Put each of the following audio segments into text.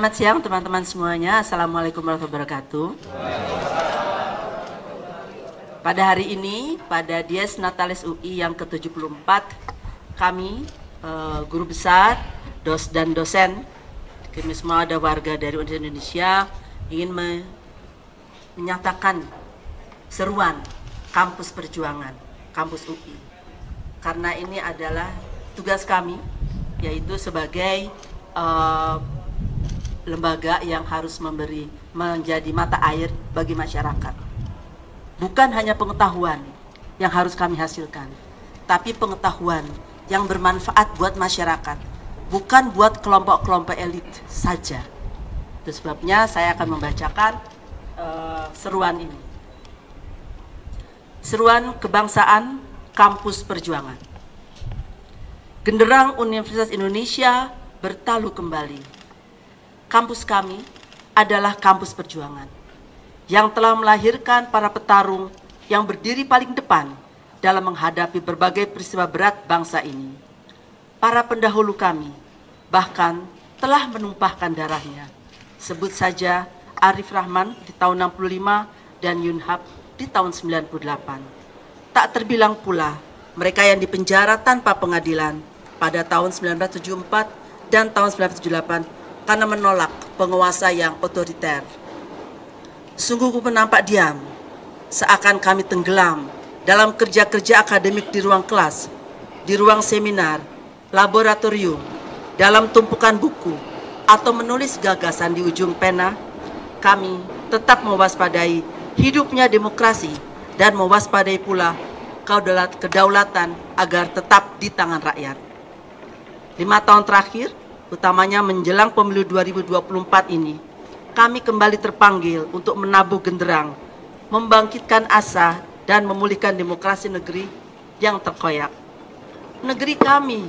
Selamat siang teman-teman semuanya. Assalamualaikum warahmatullahi wabarakatuh. Pada hari ini, pada Dies Natalis UI yang ke-74, kami, guru besar, dan dosen, kami semua ada warga dari Universitas Indonesia, ingin menyatakan seruan kampus perjuangan, kampus UI. Karena ini adalah tugas kami, yaitu sebagai lembaga yang harus menjadi mata air bagi masyarakat. Bukan hanya pengetahuan yang harus kami hasilkan, tapi pengetahuan yang bermanfaat buat masyarakat, bukan buat kelompok-kelompok elit saja. Itu sebabnya saya akan membacakan seruan ini. Seruan kebangsaan kampus perjuangan. Genderang Universitas Indonesia bertalu kembali. Kampus kami adalah kampus perjuangan yang telah melahirkan para petarung yang berdiri paling depan dalam menghadapi berbagai peristiwa berat bangsa ini. Para pendahulu kami bahkan telah menumpahkan darahnya. Sebut saja Arif Rahman di tahun 65 dan Yunhab di tahun 98. Tak terbilang pula mereka yang dipenjara tanpa pengadilan pada tahun 1974 dan tahun 1978 karena menolak penguasa yang otoriter. Sungguh menampak diam, seakan kami tenggelam dalam kerja-kerja akademik di ruang kelas, di ruang seminar, laboratorium, dalam tumpukan buku, atau menulis gagasan di ujung pena. Kami tetap mewaspadai hidupnya demokrasi dan mewaspadai pula kedaulatan agar tetap di tangan rakyat. 5 tahun terakhir, utamanya menjelang pemilu 2024 ini, kami kembali terpanggil untuk menabuh genderang, membangkitkan asa, dan memulihkan demokrasi negeri yang terkoyak. Negeri kami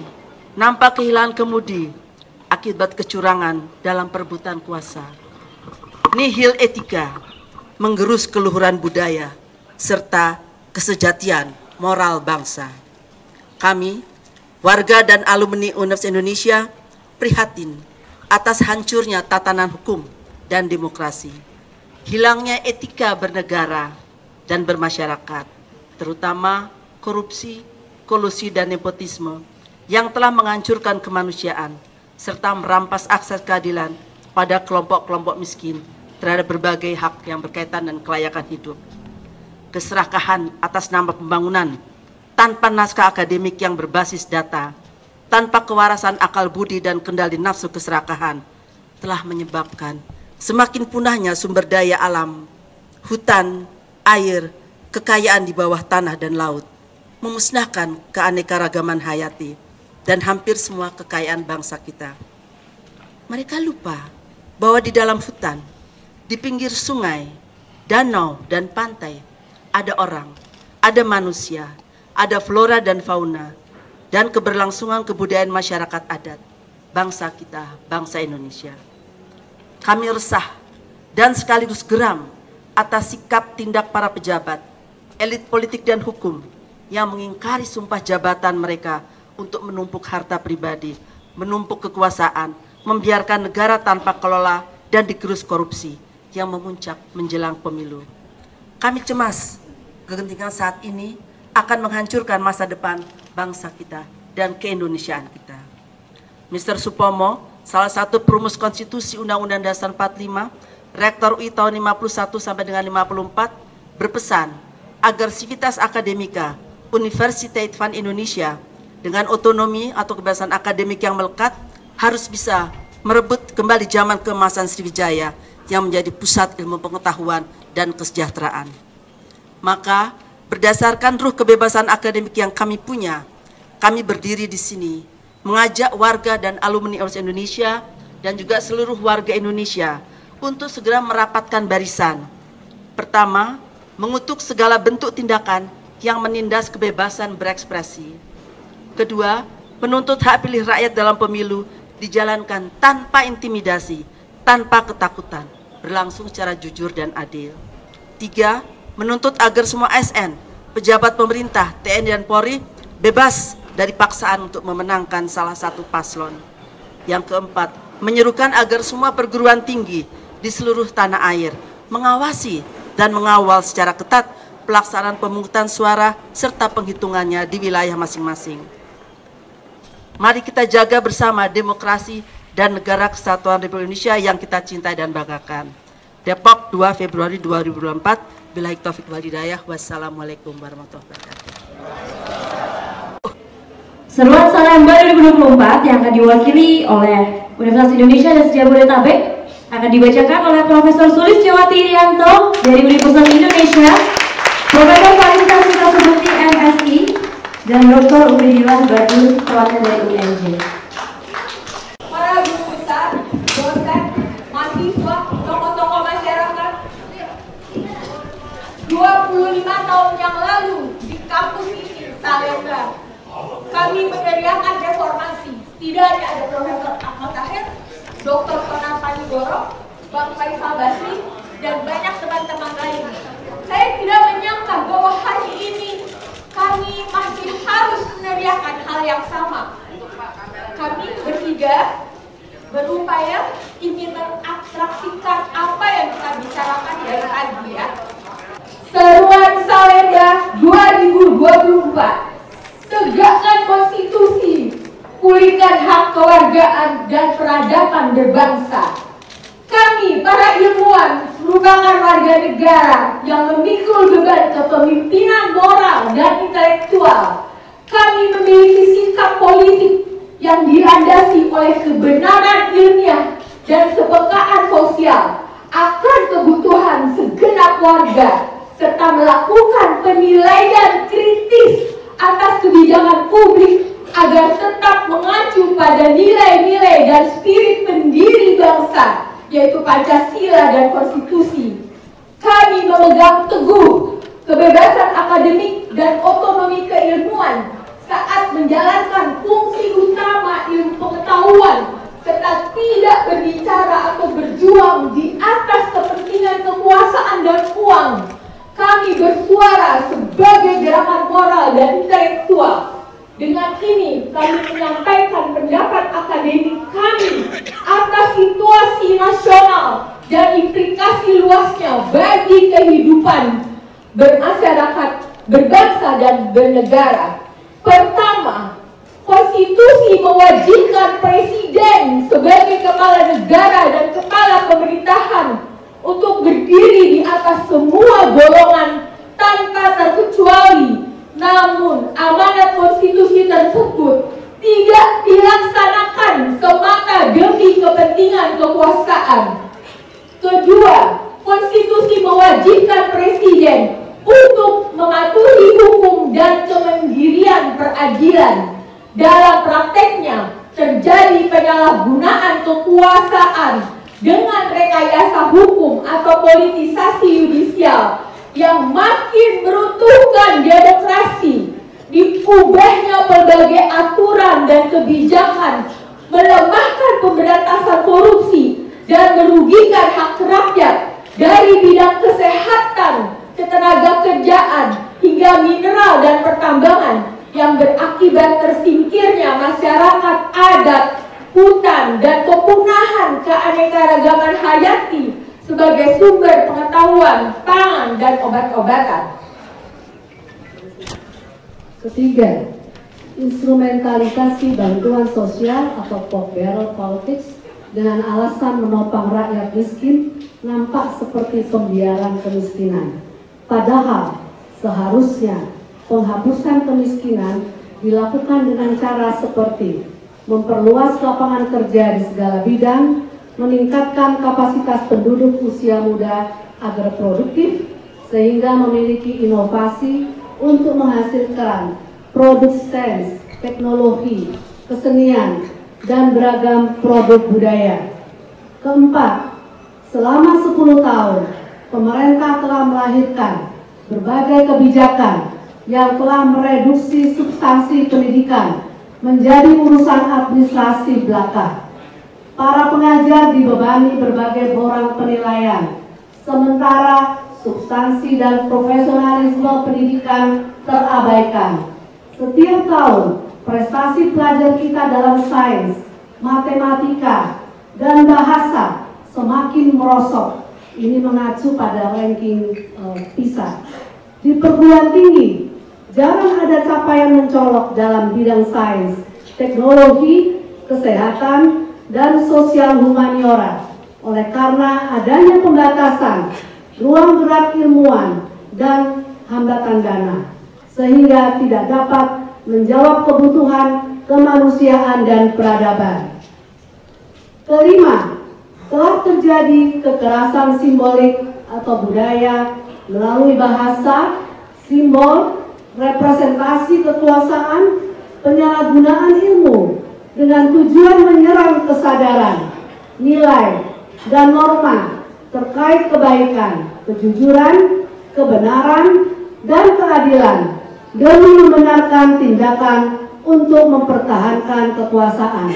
nampak kehilangan kemudi akibat kecurangan dalam perebutan kuasa. Nihil etika, menggerus keluhuran budaya, serta kesejatian moral bangsa. Kami, warga dan alumni Universitas Indonesia, prihatin atas hancurnya tatanan hukum dan demokrasi, hilangnya etika bernegara dan bermasyarakat, terutama korupsi, kolusi, dan nepotisme yang telah menghancurkan kemanusiaan serta merampas akses keadilan pada kelompok-kelompok miskin terhadap berbagai hak yang berkaitan dengan kelayakan hidup. Keserakahan atas nama pembangunan tanpa naskah akademik yang berbasis data, tanpa kewarasan akal budi dan kendali nafsu keserakahan, telah menyebabkan semakin punahnya sumber daya alam, hutan, air, kekayaan di bawah tanah dan laut, memusnahkan keanekaragaman hayati dan hampir semua kekayaan bangsa kita. Mereka lupa bahwa di dalam hutan, di pinggir sungai, danau, dan pantai, ada orang, ada manusia, ada flora dan fauna, dan keberlangsungan kebudayaan masyarakat adat, bangsa kita, bangsa Indonesia. Kami resah dan sekaligus geram atas sikap tindak para pejabat, elit politik dan hukum yang mengingkari sumpah jabatan mereka untuk menumpuk harta pribadi, menumpuk kekuasaan, membiarkan negara tanpa kelola dan digerus korupsi yang memuncak menjelang pemilu. Kami cemas kegentingan saat ini akan menghancurkan masa depan bangsa kita dan keindonesiaan kita. Mr. Supomo, salah satu perumus konstitusi Undang-Undang Dasar 45, Rektor UI tahun 51 sampai dengan 54, berpesan agar sivitas akademika Universitas Indonesia dengan otonomi atau kebebasan akademik yang melekat harus bisa merebut kembali zaman keemasan Sriwijaya yang menjadi pusat ilmu pengetahuan dan kesejahteraan. Maka berdasarkan ruh kebebasan akademik yang kami punya, kami berdiri di sini mengajak warga dan alumni Universitas Indonesia dan juga seluruh warga Indonesia untuk segera merapatkan barisan. Pertama, mengutuk segala bentuk tindakan yang menindas kebebasan berekspresi. Kedua, menuntut hak pilih rakyat dalam pemilu dijalankan tanpa intimidasi, tanpa ketakutan, berlangsung secara jujur dan adil. Tiga, menuntut agar semua ASN, pejabat pemerintah, TNI dan Polri bebas dari paksaan untuk memenangkan salah satu paslon. Yang keempat, menyerukan agar semua perguruan tinggi di seluruh tanah air mengawasi dan mengawal secara ketat pelaksanaan pemungutan suara serta penghitungannya di wilayah masing-masing. Mari kita jaga bersama demokrasi dan negara kesatuan Republik Indonesia yang kita cintai dan banggakan. Depok, 2 Februari 2024. Billahi taufik wal hidayah. Wassalamualaikum warahmatullahi wabarakatuh. Seruan Salemba 2024 yang akan diwakili oleh Universitas Indonesia dan Jabodetabek akan dibacakan oleh Profesor Sulistiyowati Irianto dari Universitas Indonesia, Profesor Fakultas Psikologi MSI, dan Dr. Ubedillah Badul, perwakilan dari UNJ. Para guru besar, dosen, mahasiswa, tokoh-tokoh masyarakat, 25 tahun yang lalu di kampus ini, Salemba, kami meneriakan reformasi. Setidaknya ada Profesor Ahmad Tahir, Dr. Sonar Panigoro, Bang Faisal Basri, dan banyak teman-teman lain. Saya tidak menyangka bahwa hari ini kami masih harus meneriakan hal yang sama. Kami bertiga berupaya ingin mengabstraksikan apa yang kita bicarakan dari tadi ya. Seruan Salemba 2024. Tegakkan konstitusi, pulihkan hak kewargaan dan peradaban berbangsa. Kami, para ilmuwan, merupakan warga negara yang memikul beban kepemimpinan moral dan intelektual. Kami memiliki sikap politik yang dilandasi oleh kebenaran ilmiah dan kepekaan sosial akan kebutuhan segenap warga, serta melakukan penilaian kritis atas kebijakan publik agar tetap mengacu pada nilai-nilai dan spirit pendiri bangsa, yaitu Pancasila dan Konstitusi. Kami memegang teguh kebebasan akademik dan otonomi keilmuan saat menjalankan fungsi utama ilmu pengetahuan, serta tidak berbicara atau berjuang di atas kepentingan kekuasaan dan uang. Kami bersuara sebagai gerakan moral dan intelektual. Dengan ini, kami menyampaikan pendapat akademik kami atas situasi nasional dan implikasi luasnya bagi kehidupan bermasyarakat, berbangsa, dan bernegara. Pertama, konstitusi mewajibkan presiden sebagai kepala negara dan kepala pemerintahan untuk berdiri di atas semua golongan tanpa terkecuali. Namun, amanat konstitusi tersebut tidak dilaksanakan semata demi kepentingan kekuasaan. Kedua, konstitusi mewajibkan presiden untuk mematuhi hukum dan kemandirian peradilan. Dalam prakteknya, terjadi penyalahgunaan kekuasaan dengan rekayasa hukum atau politisasi yudisial yang makin meruntuhkan demokrasi, diubahnya berbagai aturan dan kebijakan, melemahkan pemberantasan korupsi, dan merugikan hak rakyat dari bidang kesehatan, ketenaga kerjaan, hingga mineral dan pertambangan yang berakibat tersingkirnya masyarakat adat, hutan, dan kepunahan keanekaragaman hayati sebagai sumber pengetahuan, pangan, dan obat-obatan. Ketiga, instrumentalisasi bantuan sosial atau pork barrel politics dengan alasan menopang rakyat miskin nampak seperti pembiaran kemiskinan. Padahal seharusnya penghapusan kemiskinan dilakukan dengan cara seperti memperluas lapangan kerja di segala bidang, meningkatkan kapasitas penduduk usia muda agar produktif, sehingga memiliki inovasi untuk menghasilkan produk sains, teknologi, kesenian, dan beragam produk budaya. Keempat, selama 10 tahun, pemerintah telah melahirkan berbagai kebijakan yang telah mereduksi substansi pendidikan menjadi urusan administrasi belaka. Para pengajar dibebani berbagai borang penilaian, sementara substansi dan profesionalisme pendidikan terabaikan. Setiap tahun, prestasi pelajar kita dalam sains, matematika, dan bahasa semakin merosot. Ini mengacu pada ranking PISA. Di perguruan tinggi, jarang ada capaian mencolok dalam bidang sains, teknologi, kesehatan, dan sosial humaniora. Oleh karena adanya pembatasan ruang gerak ilmuwan dan hambatan dana, sehingga tidak dapat menjawab kebutuhan kemanusiaan dan peradaban. Kelima, telah terjadi kekerasan simbolik atau budaya melalui bahasa, simbol, representasi kekuasaan, penyalahgunaan ilmu dengan tujuan menyerang kesadaran, nilai, dan norma terkait kebaikan, kejujuran, kebenaran, dan keadilan demi membenarkan tindakan untuk mempertahankan kekuasaan.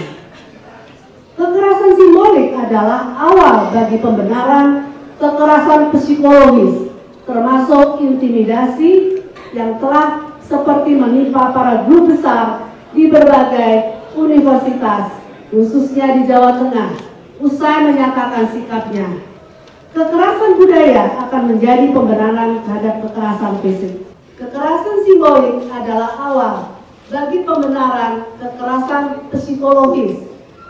Kekerasan simbolik adalah awal bagi pembenaran kekerasan psikologis, termasuk intimidasi yang telah seperti menimpa para guru besar di berbagai universitas, khususnya di Jawa Tengah, usai menyatakan sikapnya. Kekerasan budaya akan menjadi pembenaran terhadap kekerasan fisik. Kekerasan simbolik adalah awal bagi pembenaran kekerasan psikologis,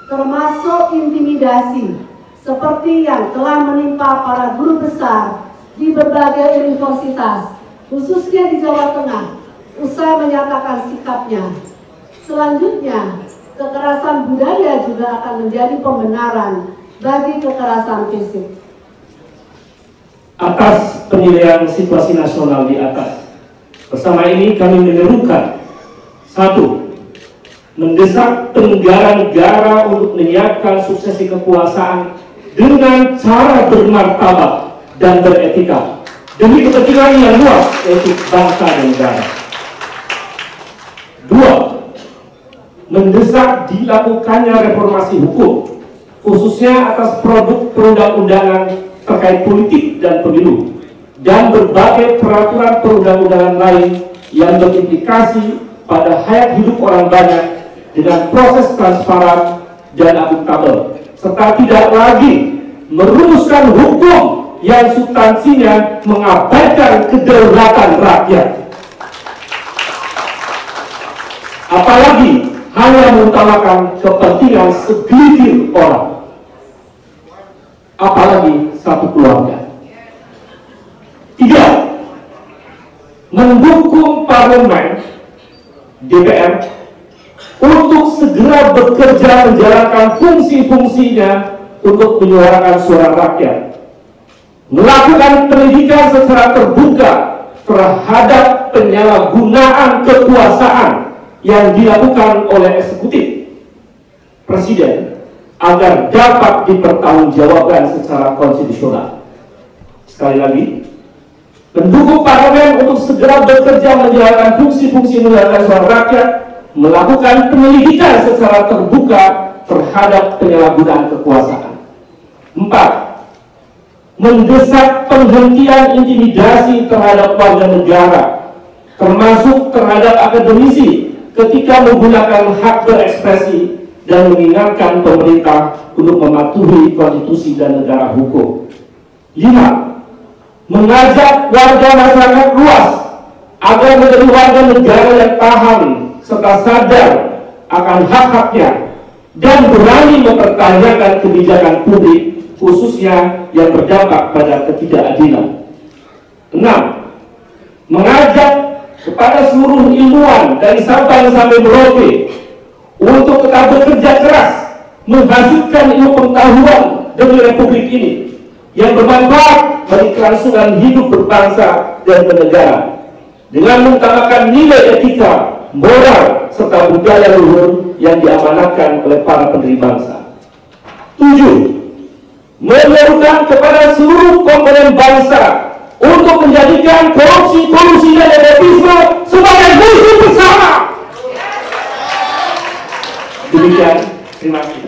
termasuk intimidasi, seperti yang telah menimpa para guru besar di berbagai universitas, khususnya di Jawa Tengah, usai menyatakan sikapnya. Selanjutnya, kekerasan budaya juga akan menjadi pembenaran bagi kekerasan fisik. Atas penilaian situasi nasional di atas, bersama ini kami menyerukan: 1. Mendesak negara-negara untuk menyiapkan suksesi kekuasaan dengan cara bermartabat dan beretika demi kepentingan yang luas, yaitu bangsa dan negara. 2. Mendesak dilakukannya reformasi hukum, khususnya atas produk perundang-undangan terkait politik dan pemilu, dan berbagai peraturan perundang-undangan lain yang berimplikasi pada hayat hidup orang banyak dengan proses transparan dan akuntabel, serta tidak lagi merumuskan hukum yang substansinya mengabaikan kedaulatan rakyat, apalagi hanya mengutamakan kepentingan segelintir orang, apalagi satu keluarga. 3. Mendukung parlemen DPR untuk segera bekerja menjalankan fungsi-fungsinya untuk menyuarakan suara rakyat, melakukan pendidikan secara terbuka terhadap penyalahgunaan kekuasaan yang dilakukan oleh eksekutif presiden agar dapat dipertanggungjawabkan secara konstitusional. Sekali lagi, mendukung parlemen untuk segera bekerja menjalankan fungsi-fungsi menyuarakan suara rakyat, melakukan penyelidikan secara terbuka terhadap penyalahgunaan kekuasaan. 4. Mendesak penghentian intimidasi terhadap warga negara, termasuk terhadap akademisi ketika menggunakan hak berekspresi, dan mengingatkan pemerintah untuk mematuhi konstitusi dan negara hukum. 5. Mengajak warga masyarakat luas agar menjadi warga negara yang paham serta sadar akan hak-haknya dan berani mempertanyakan kebijakan publik, khususnya yang berdampak pada ketidakadilan. 6. Mengajak kepada seluruh ilmuwan dari Sabang sampai Merauke untuk tetap bekerja keras menghasilkan ilmu pengetahuan demi Republik ini yang bermanfaat bagi kelangsungan hidup berbangsa dan bernegara, dengan mengutamakan nilai etika, moral, serta budaya luhur yang diamanatkan oleh para pendiri bangsa. 7. Menyerukan kepada seluruh komponen bangsa untuk menjadikan korupsi dan nepotisme sebagai musuh bersama. Demikian, terima kasih.